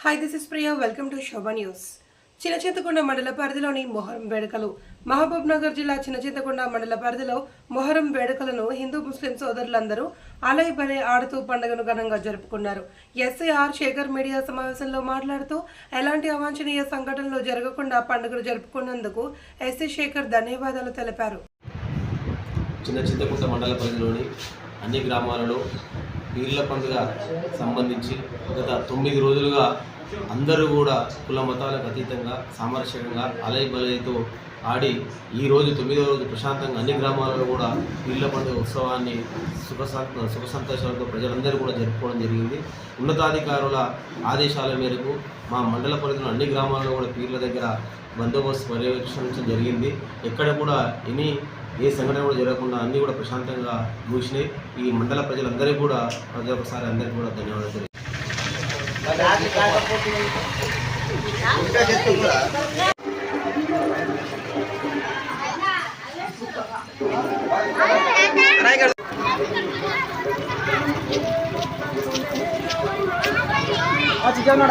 Hi this is Priya welcome to Shobha news. Chinnachintakonda మండల పరిధిలోని మొహరం వేడుకలు. మహబూబ్ నగర్ జిల్లా చిన్నచింతకొండ మండల పరిధిలో మొహరం వేడుకలను హిందూ ముస్లిం సోదరులందరూ అలై బలై ఆడుతూ పండుగను ఘనంగా జరుపుకున్నారు. ఎస్ఐఆర్ శేఖర్ మీడియా సమావేశంలో మాట్లాడుతూ ఎలాంటి అవాంఛనీయ సంఘటనలు జరగకుండా పండుగను జరుపుకున్నందుకు ఎస్ఐ శేఖర్ ధన్యవాదాలు తెలిపారు. చిన్నచింతకుంట మండల పరిధిలోని అన్ని గ్రామాలలో పీర్ల పండుగ సంబంధించి గత 9 రోజులుగా అందరూ కూడా కుల మతాలకు అతీతంగా సామరస్యంగా అలై బలైతో ఆడి ఈరోజు 9వ రోజు ప్రశాంతంగా అన్ని గ్రామాలలో కూడా పీర్ల పండుగ ఉత్సవాన్ని సుఖ సంతోషాలతో ప్రజలందరూ కూడా జరుపుకోవడం జరిగింది. ఉన్నతాధికారుల ఆదేశాల మేరకు మా మండల పరిధిలో అన్ని గ్రామాలలో కూడా పీర్ల దగ్గర బందోబస్తు పర్యవేక్షించడం జరిగింది. ఎక్కడ కూడా ఏ సంఘటన కూడా జరగకుండా అన్నీ కూడా ప్రశాంతంగా ముగిసినాయి. ఈ మండల ప్రజలందరికీ కూడా ఒకసారి అందరికీ కూడా ధన్యవాదాలు. చికెన్